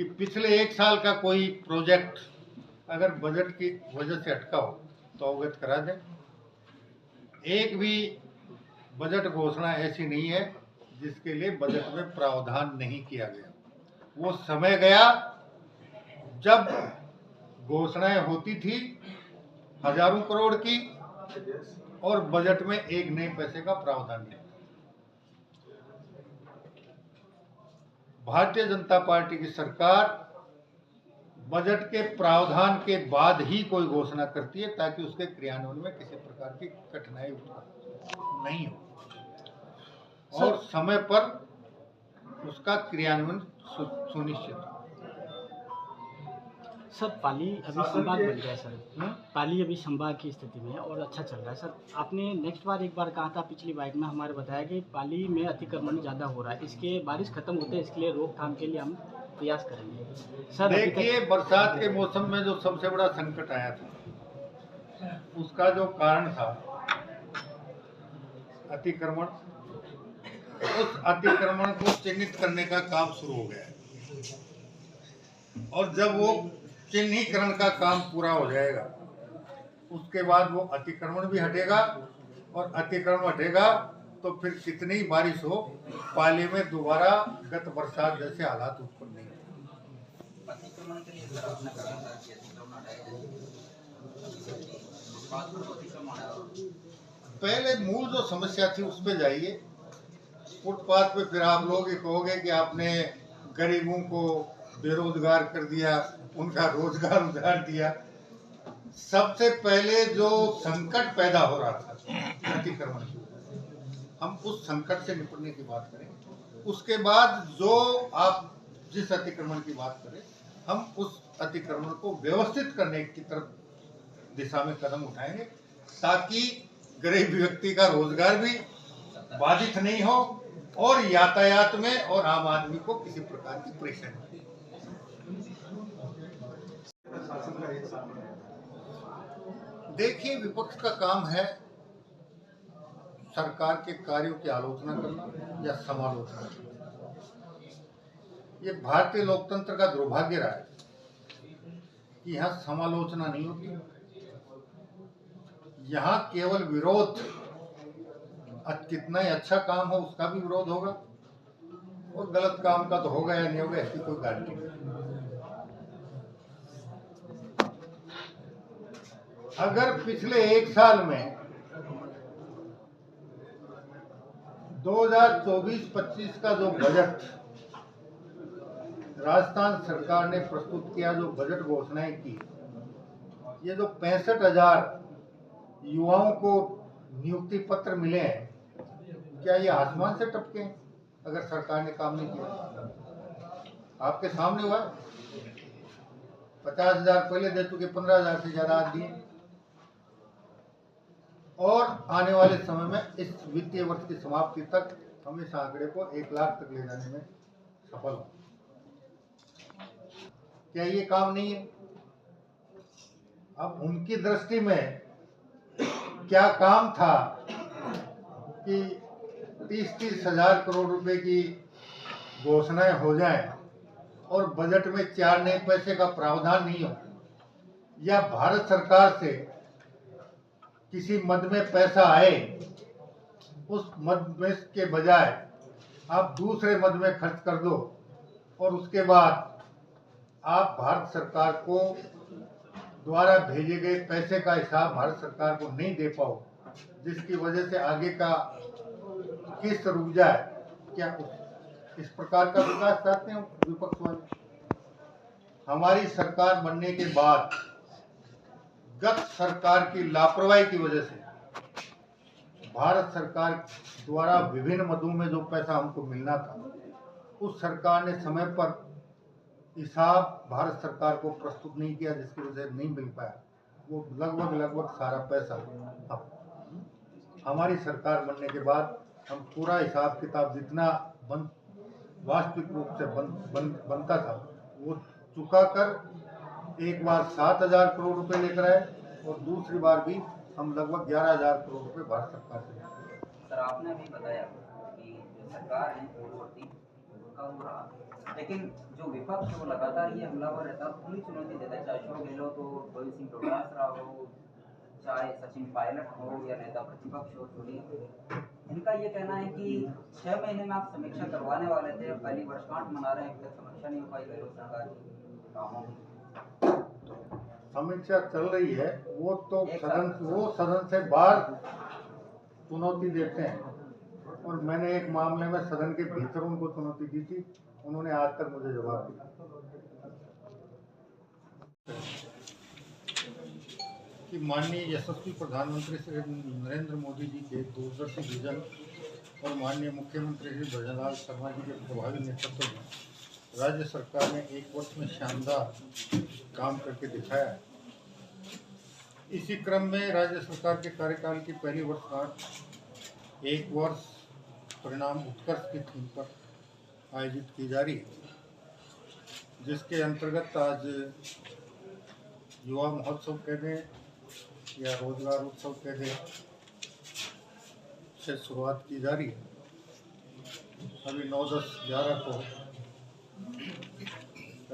कि पिछले 1 साल का कोई प्रोजेक्ट अगर बजट की वजह से अटका हो तो अवगत करा दें। एक भी बजट घोषणा ऐसी नहीं है जिसके लिए बजट में प्रावधान नहीं किया गया। वो समय गया जब घोषणाएं होती थी हजारों करोड़ की और बजट में एक नए पैसे का प्रावधान नहीं। भारतीय जनता पार्टी की सरकार बजट के प्रावधान के बाद ही कोई घोषणा करती है ताकि उसके क्रियान्वयन में किसी प्रकार की कठिनाई नहीं हो और समय पर उसका क्रियान्वयन सुनिश्चित हो। सर पाली अभी संभाग बन गया है सर। पाली अभी संभाग की स्थिति में है और अच्छा चल रहा है सर। आपने नेक्स्ट बार एक बार कहा था पिछली बाइक में हमारे बताया कि पाली में अतिक्रमण ज़्यादा हो रहा है, इसके बारिश खत्म होते हैं इसके लिए रोकथाम के लिए हम प्रयास करेंगे सर। देखिए बरसात के मौसम में जो सबसे बड़ा संकट आया था उसका जो कारण था अतिक्रमण, उस अतिक्रमण को चिन्हित करने का काम शुरू हो गया है और जब वो चिन्हीकरण का काम पूरा हो जाएगा उसके बाद वो अतिक्रमण भी हटेगा और अतिक्रमण हटेगा तो फिर कितनी बारिश हो पाली में दोबारा गत बरसात जैसे हालात उत्पन्न नहीं पहले मूल जो समस्या थी उस पे जाइए। फुटपाथ पे फिर आप लोग ये कहोगे कि आपने गरीबों को बेरोजगार कर दिया, उनका रोजगार उजाड़ दिया। सबसे पहले जो संकट पैदा हो रहा था अतिक्रमण, हम उस संकट से निपटने की बात करें। उसके बाद जो आप जिस अतिक्रमण की बात करें हम उस अतिक्रमण को व्यवस्थित करने की तरफ दिशा में कदम उठाएंगे ताकि गरीब व्यक्ति का रोजगार भी बाधित नहीं हो और यातायात में और आम आदमी को किसी प्रकार की परेशानी नहीं। देखिए विपक्ष का काम है सरकार के कार्यों की आलोचना करना या समालोचना करना। ये भारतीय लोकतंत्र का दुर्भाग्य रहा है कि यहाँ समालोचना नहीं होती, यहाँ केवल विरोध। कितना ही अच्छा काम हो उसका भी विरोध होगा और गलत काम का तो होगा या नहीं होगा इसकी कोई गारंटी नहीं। अगर पिछले 1 साल में 2024-25 का जो बजट राजस्थान सरकार ने प्रस्तुत किया, जो बजट घोषणाएं की, ये जो 65,000 युवाओं को नियुक्ति पत्र मिले हैं, क्या ये आसमान से टपके हैं? अगर सरकार ने काम नहीं किया आपके सामने हुआ 50,000 पहले दे चुके, 15,000 से ज्यादा आज दिए और आने वाले समय में इस वित्तीय वर्ष की समाप्ति तक हम इस आंकड़े को 1 लाख तक ले जाने में सफल हो। क्या ये काम नहीं है? अब उनकी दृष्टि में क्या काम था कि 30-30 हजार करोड़ रुपए की घोषणाएं हो जाएं और बजट में 4 नए पैसे का प्रावधान नहीं हो, या भारत सरकार से किसी मद में पैसा आए उस मद में के बजाय आप दूसरे मद में खर्च कर दो और उसके बाद आप भारत सरकार को द्वारा भेजे गए पैसे का हिसाब भारत सरकार को नहीं दे पाओ, जिसकी वजह से आगे का किस्त रुक जाए। क्या इस प्रकार का विकास चाहते हैं विपक्ष वाले? हमारी सरकार बनने के बाद गत सरकार की लापरवाही की वजह से भारत सरकार द्वारा विभिन्न मदों में जो पैसा हमको मिलना था उस सरकार ने समय पर हिसाब भारत सरकार को प्रस्तुत नहीं किया, जिसकी वजह से नहीं मिल पाया। वो लगभग सारा पैसा हमारी सरकार बनने के बाद हम पूरा हिसाब किताब जितना वास्तविक रूप से बनता था वो चुका कर एक बार 7,000 करोड़ रुपए लेकर आए और दूसरी बार भी हम लगभग 11,000 करोड़ रुपए भारत सरकार से। सर आपने अभी बताया कि सरकार है पूर्ववर्ती उनका हो रहा लेकिन जो विपक्ष वो लगातार ये हमलावर रहता है, खुली चुनौती देता है, चाहे अशोक गहलोत हो, गोविंद सिंह डोटासरा हो, चाहे सचिन पायलट हो या नेता प्रतिपक्ष हो चुनी। इनका ये कहना है कि 6 महीने में आप समीक्षा करवाने वाले थे, पहली वर्षगांठ मना रहे हैं, अभी तक समीक्षा नहीं हो पाई गहलोत सरकार की कामों की। समीक्षा चल रही है, वो तो सदन से बाहर चुनौती देते हैं, और मैंने एक मामले में सदन के भीतर उनको चुनौती दी थी, उन्होंने आज तक मुझे जवाब दिया कि माननीय यशस्वी प्रधानमंत्री श्री नरेंद्र मोदी जी के दूरदर्शी विजन और माननीय मुख्यमंत्री श्री भजनलाल शर्मा जी के प्रभावी नेतृत्व में राज्य सरकार ने एक वर्ष में शानदार काम करके दिखाया है। इसी क्रम में राज्य सरकार के कार्यकाल की पहली वर्षगांठ एक वर्ष परिणाम उत्कर्ष की थीम पर आयोजित की जा रही है, जिसके अंतर्गत आज युवा महोत्सव कह दें या रोजगार उत्सव कह दें से शुरुआत की जा रही है। अभी 9, 10, 11 को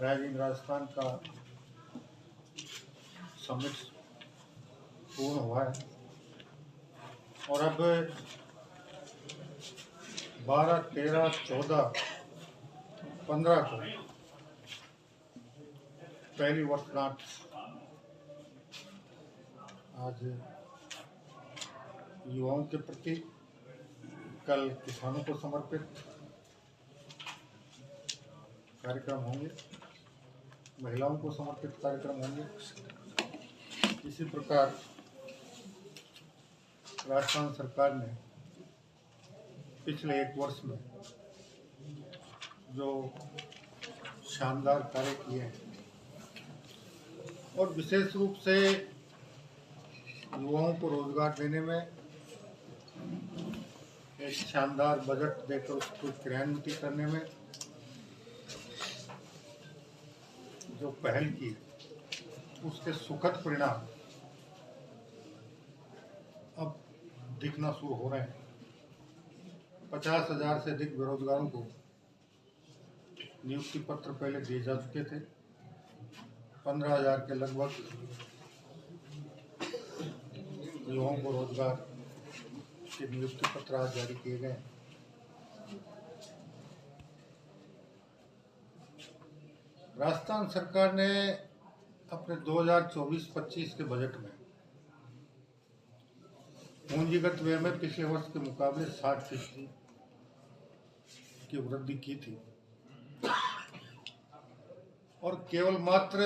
राइजिंग राजस्थान का समिट पूर्ण हुआ है, और अब 12, 13, 14, 15 को पहली वर्षगांठ आज युवाओं के प्रति, कल किसानों को समर्पित कार्यक्रम होंगे, महिलाओं को समर्पित कार्यक्रम होंगे। इसी प्रकार राजस्थान सरकार ने पिछले एक वर्ष में जो शानदार कार्य किए हैं, और विशेष रूप से युवाओं को रोजगार देने में एक शानदार बजट देकर उसको क्रियान्वित करने में जो पहल की, उसके सुखद परिणाम अब दिखना शुरू हो रहे हैं। 50,000 से अधिक बेरोजगारों को नियुक्ति पत्र पहले दिए जा चुके थे। 15,000 के लगभग युवाओं को रोजगार के नियुक्ति पत्र आज जारी किए गए। राजस्थान सरकार ने अपने 2024-25 के बजट में पूंजीगत व्यय में पिछले वर्ष के मुकाबले 60% की वृद्धि की थी, और केवल मात्र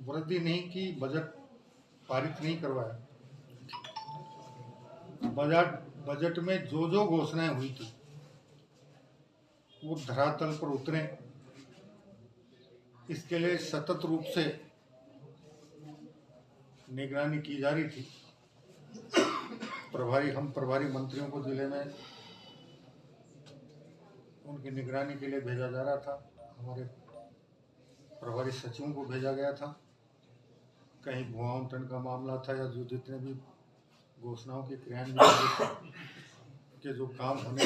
वृद्धि नहीं की, बजट पारित नहीं करवाया। बजट में जो घोषणाएं हुई थी वो धरातल पर उतरे, इसके लिए सतत रूप से निगरानी की जा रही थी। प्रभारी मंत्रियों को जिले में उनकी निगरानी के लिए भेजा जा रहा था, हमारे प्रभारी सचिवों को भेजा गया था। कहीं भुआंतरण का मामला था या जो जितने भी घोषणाओं के क्रियान्वयन के जो काम होने,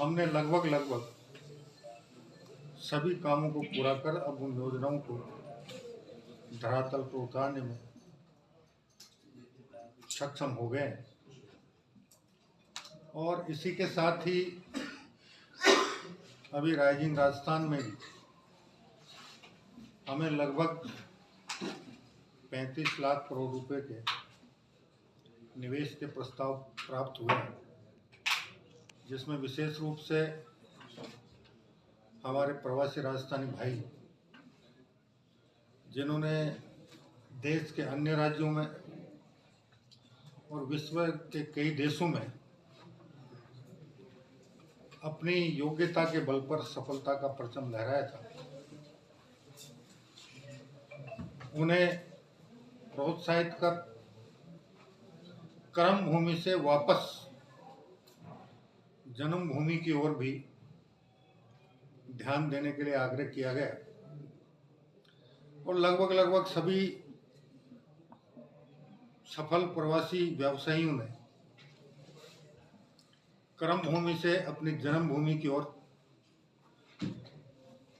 हमने लगभग सभी कामों को पूरा कर अब उन योजनाओं को धरातल पर उतारने में सक्षम हो गए। और इसी के साथ ही अभी राइजिंग राजस्थान में भी हमें लगभग 35 लाख करोड़ रुपए के निवेश के प्रस्ताव प्राप्त हुए हैं, जिसमें विशेष रूप से हमारे प्रवासी राजस्थानी भाई जिन्होंने देश के अन्य राज्यों में और विश्व के कई देशों में अपनी योग्यता के बल पर सफलता का परचम लहराया था, उन्हें प्रोत्साहित कर कर्म भूमि से वापस जन्मभूमि की ओर भी ध्यान देने के लिए आग्रह किया गया, और लगभग सभी सफल प्रवासी व्यवसायियों ने कर्म भूमि से अपनी जन्मभूमि की ओर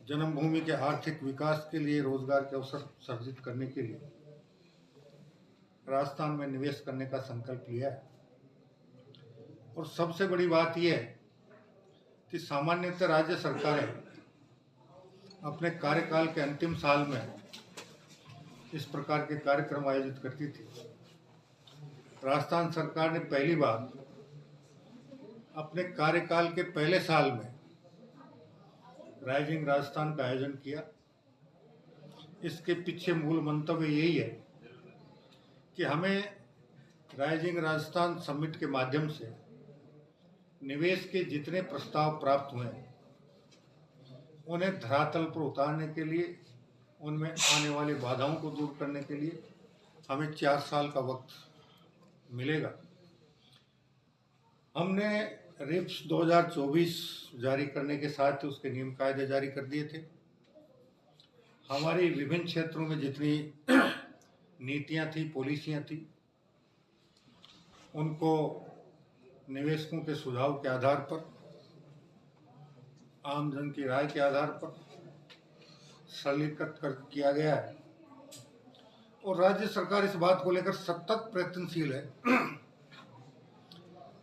जन्मभूमि के आर्थिक विकास के लिए, रोजगार के अवसर सृजित करने के लिए राजस्थान में निवेश करने का संकल्प लिया है। और सबसे बड़ी बात यह है कि सामान्यतः राज्य सरकारें अपने कार्यकाल के अंतिम साल में इस प्रकार के कार्यक्रम आयोजित करती थी। राजस्थान सरकार ने पहली बार अपने कार्यकाल के पहले साल में राइजिंग राजस्थान का आयोजन किया। इसके पीछे मूल मंतव्य यही है कि हमें राइजिंग राजस्थान समिट के माध्यम से निवेश के जितने प्रस्ताव प्राप्त हुए हैं उन्हें धरातल पर उतारने के लिए, उनमें आने वाली बाधाओं को दूर करने के लिए हमें 4 साल का वक्त मिलेगा। हमने रिप्स 2024 जारी करने के साथ ही उसके नियम कायदे जारी कर दिए थे। हमारी विभिन्न क्षेत्रों में जितनी नीतियां थी, पॉलिसियां थी, उनको निवेशकों के सुझाव के आधार पर, आम जन की राय के आधार पर सरलीकृत किया गया है। और राज्य सरकार इस बात को लेकर सतत प्रयत्नशील है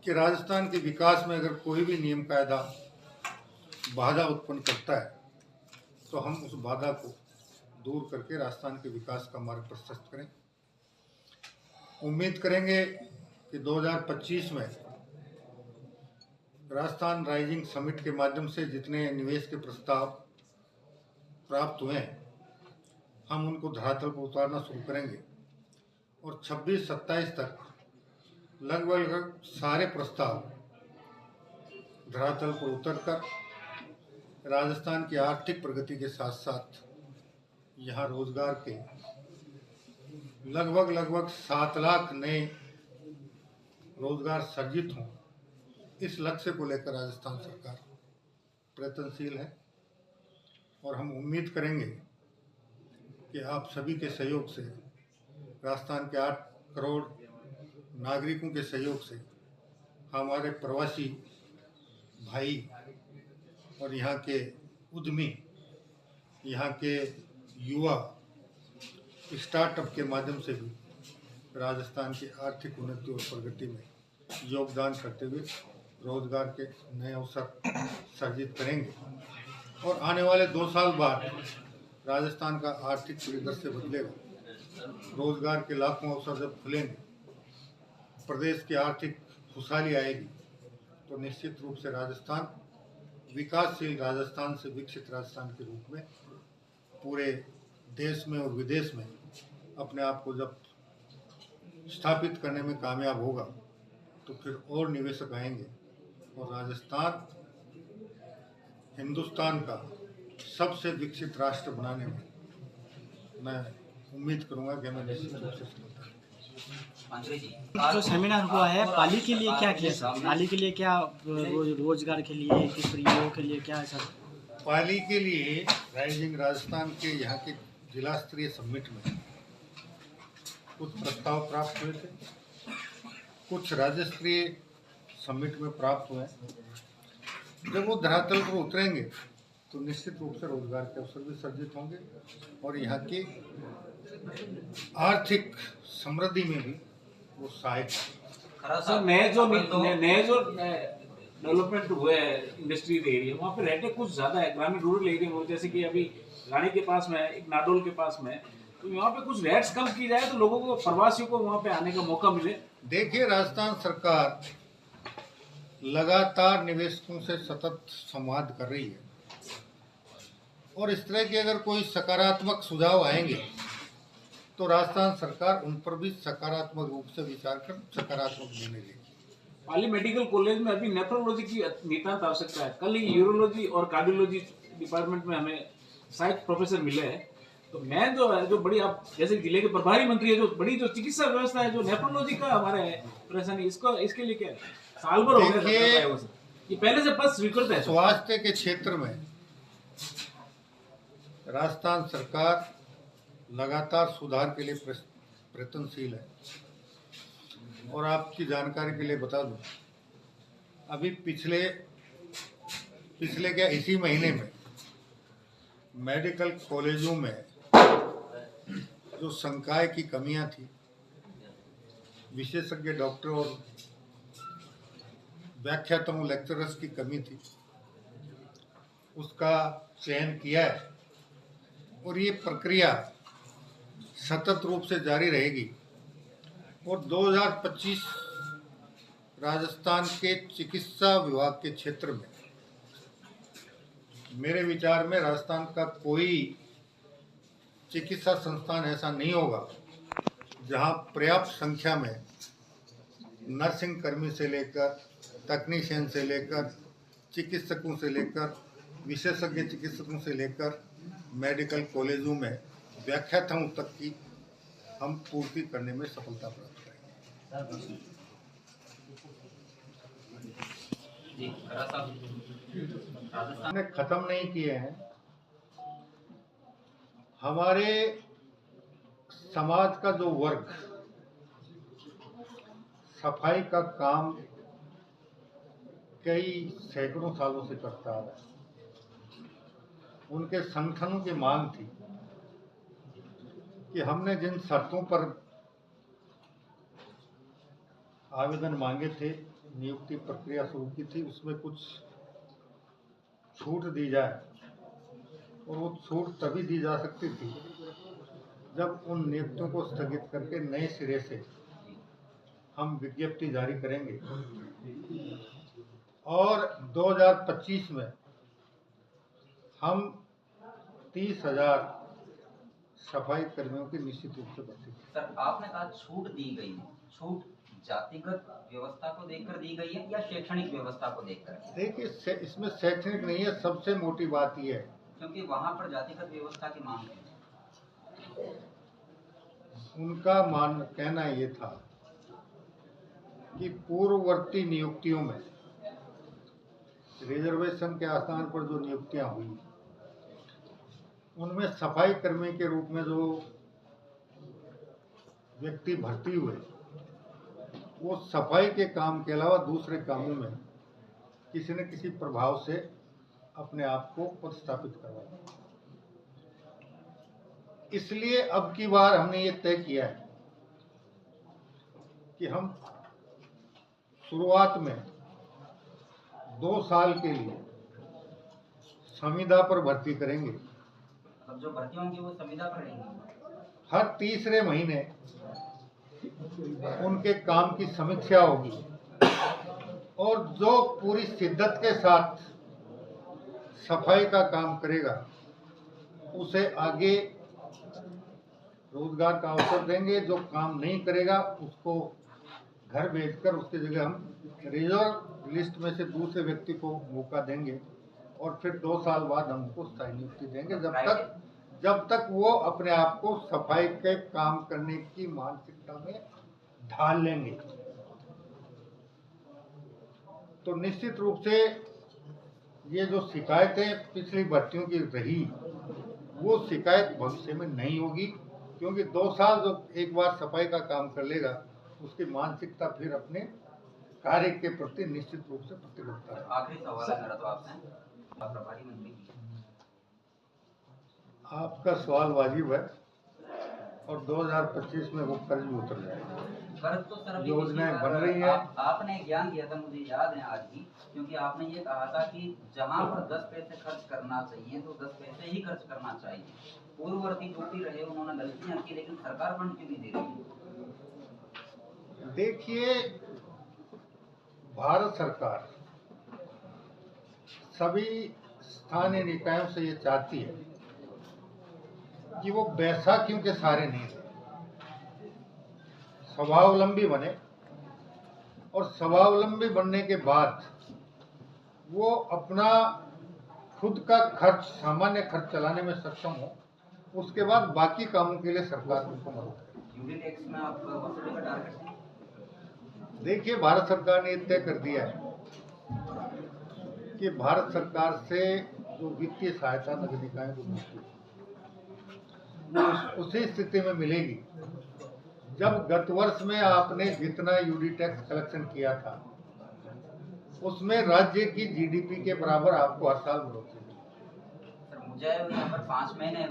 कि राजस्थान के विकास में अगर कोई भी नियम कायदा बाधा उत्पन्न करता है तो हम उस बाधा को दूर करके राजस्थान के विकास का मार्ग प्रशस्त करें। उम्मीद करेंगे कि 2025 में राजस्थान राइजिंग समिट के माध्यम से जितने निवेश के प्रस्ताव प्राप्त हुए हैं हम उनको धरातल पर उतारना शुरू करेंगे और 26-27 तक लगभग सारे प्रस्ताव धरातल पर उतरकर राजस्थान की आर्थिक प्रगति के साथ साथ यहाँ रोजगार के लगभग 7 लाख नए रोजगार सृजित हों, इस लक्ष्य को लेकर राजस्थान सरकार प्रयत्नशील है। और हम उम्मीद करेंगे कि आप सभी के सहयोग से, राजस्थान के 8 करोड़ नागरिकों के सहयोग से, हमारे प्रवासी भाई और यहाँ के उद्यमी, यहाँ के युवा स्टार्टअप के माध्यम से भी राजस्थान की आर्थिक उन्नति और प्रगति में योगदान करते हुए रोजगार के नए अवसर सृजित करेंगे। और आने वाले 2 साल बाद राजस्थान का आर्थिक परिदृश्य बदलेगा। रोजगार के लाखों अवसर जब खुलेंगे, प्रदेश की आर्थिक खुशहाली आएगी, तो निश्चित रूप से राजस्थान विकासशील राजस्थान से विकसित राजस्थान के रूप में पूरे देश में और विदेश में अपने आप को जब स्थापित करने में कामयाब होगा तो फिर और निवेशक आएंगे और राजस्थान हिंदुस्तान का सबसे विकसित राष्ट्र बनाने में मैं उम्मीद करूंगा कि हमें निश्चित रूप से जो सेमिनार हुआ है पाली के लिए क्या किया सर? पाली के लिए क्या, रोजगार के लिए, किस प्रयोगों के लिए क्या है सर? पाली के लिए राइजिंग राजस्थान के यहाँ के जिला स्तरीय समिट में कुछ प्रस्ताव प्राप्त हुए थे, कुछ राज्य स्तरीय समिट में प्राप्त हुए। जब वो धरातल पर उतरेंगे तो निश्चित रूप से रोजगार के अवसर भी सृजित होंगे और यहाँ की आर्थिक समृद्धि में भी वो सहायक है। सर नए जो डेवलपमेंट हुए इंडस्ट्रियल एरिया, वहाँ पे रेटें कुछ ज़्यादा है ग्रामीण रूरल एरिया में, जैसे कि अभी रानी के पास में, एक नाडोल के पास में, तो वहाँ पे कुछ रेट्स कम की जाए तो लोगों को, प्रवासियों को वहाँ पे आने का मौका मिले। देखिए, राजस्थान सरकार लगातार निवेशकों से सतत संवाद कर रही है और इस तरह के अगर कोई सकारात्मक सुझाव आएंगे तो राजस्थान सरकार उन पर भी सकारात्मक रूप से विचार कर सकारात्मक निर्णय लेगी। पाली मेडिकल कॉलेज में अभी नेफ्रोलॉजी की नितांत आवश्यकता है। कल ही यूरोलॉजी और कार्डियोलॉजी डिपार्टमेंट में हमें सहायक प्रोफेसर मिले हैं। तो मैं जो है, जो बड़ी, आप जैसे जिले के प्रभारी मंत्री है, जो बड़ी जो चिकित्सा व्यवस्था है, जो नेफ्रोलॉजी का हमारे परेशानी, इसको, इसके लिए क्या है, साल भर हो गया ये पहले से पद स्वीकृत है। स्वास्थ्य के क्षेत्र में राजस्थान सरकार लगातार सुधार के लिए प्रयत्नशील है। और आपकी जानकारी के लिए बता दूं, अभी पिछले क्या इसी महीने में मेडिकल कॉलेजों में जो संकाय की कमियां थी, विशेषज्ञ डॉक्टर और व्याख्याताओं लेक्चरर्स की कमी थी, उसका चयन किया है और ये प्रक्रिया सतत रूप से जारी रहेगी। और 2025 राजस्थान के चिकित्सा विभाग के क्षेत्र में मेरे विचार में राजस्थान का कोई चिकित्सा संस्थान ऐसा नहीं होगा जहां पर्याप्त संख्या में नर्सिंग कर्मी से लेकर तकनीशियन से लेकर चिकित्सकों से लेकर विशेषज्ञ चिकित्सकों से लेकर मेडिकल कॉलेजों में व्याख्याताओं तक की हम पूर्ति करने में सफलता प्राप्त करेंगे। हमने खत्म नहीं किए हैं। हमारे समाज का जो वर्ग सफाई का काम कई सैकड़ों सालों से करता है, उनके संगठनों की मांग थी कि हमने जिन शर्तों पर आवेदन मांगे थे, नियुक्ति प्रक्रिया शुरू की थी, उसमें कुछ छूट दी जाए। और वो छूट तभी दी जा सकती थी जब उन नियुक्तियों को स्थगित करके नए सिरे से हम विज्ञप्ति जारी करेंगे। और 2025 में हम 30,000 सफाई कर्मियों की निश्चित रूप से भर्ती। सर, आपने कहा छूट दी गई है, छूट जातिगत व्यवस्था को देखकर दी गई है या शैक्षणिक व्यवस्था को देखकर? देखिए, इसमें शैक्षणिक नहीं है। सबसे मोटी बात यह है क्योंकि वहां पर जातिगत व्यवस्था की मांग है। उनका कहना ये था कि पूर्ववर्ती नियुक्तियों में रिजर्वेशन के आधार पर जो नियुक्तियां हुई, उनमें सफाई कर्मी के रूप में जो व्यक्ति भर्ती हुए, वो सफाई के काम के अलावा दूसरे कामों में किसी न किसी प्रभाव से अपने आप को प्रतिस्थापित करवाया। इसलिए अब की बार हमने ये तय किया है कि हम शुरुआत में 2 साल के लिए संविदा पर भर्ती करेंगे। अब जो भर्ती होंगी वो संविदा पर रहेंगी। हर तीसरे महीने उनके काम की समीक्षा होगी और जो पूरी शिद्दत के साथ सफाई का काम करेगा उसे आगे रोजगार का अवसर देंगे। जो काम नहीं करेगा उसको घर भेजकर उसकी जगह हम रिजर्व लिस्ट में से दूसरे व्यक्ति को मौका देंगे और फिर 2 साल बाद हम उनको स्थायी नियुक्ति देंगे, जब तक वो अपने आप को सफाई के काम करने की मानसिकता में ढाल लेंगे। तो निश्चित रूप से ये जो शिकायतें पिछली भर्तियों की रही, वो शिकायत भविष्य में नहीं होगी, क्योंकि 2 साल जो एक बार सफाई का काम कर लेगा उसकी मानसिकता फिर अपने कार्य के प्रति निश्चित रूप से प्रतिबद्धता है। आखिरी सवाल है मेरा तो आपसे, प्रभारी मंत्री, आपका सवाल वाजिब है और 2025 में वो कर्ज भी उतर जाएगा। कर्ज तो सर योजनाएं बन रही है। आपने ज्ञान दिया था, मुझे याद है आज भी, क्योंकि आपने ये कहा था कि जहां पर 10 पैसे खर्च करना चाहिए तो 10 पैसे ही खर्च करना चाहिए। पूर्ववर्ती जो भी रहे उन्होंने गलतियां की, लेकिन सरकार फंड क्यों नहीं दे रही? देखिए, भारत सरकार सभी स्थानीय निकायों से ये चाहती है कि वो बैसाखियों के सहारे नहीं रहे, स्वावलंबी बने और स्वावलंबी बनने के बाद वो अपना खुद का खर्च, सामान्य खर्च चलाने में सक्षम हो। उसके बाद बाकी कामों के लिए सरकार उनको मदद करे। यूडी टैक्स में आप वसूली का टारगेट है? देखिए, भारत सरकार ने तय कर दिया है कि भारत सरकार से जो वित्तीय सहायता नगर निकायों को मिलती है उसी स्थिति में मिलेगी जब गत वर्ष में आपने जितना यूडी टैक्स कलेक्शन किया था उसमें राज्य की जीडीपी के बराबर आपको हर साल बढ़ोतरी। हो जाए और यहाँ पर 5 महीने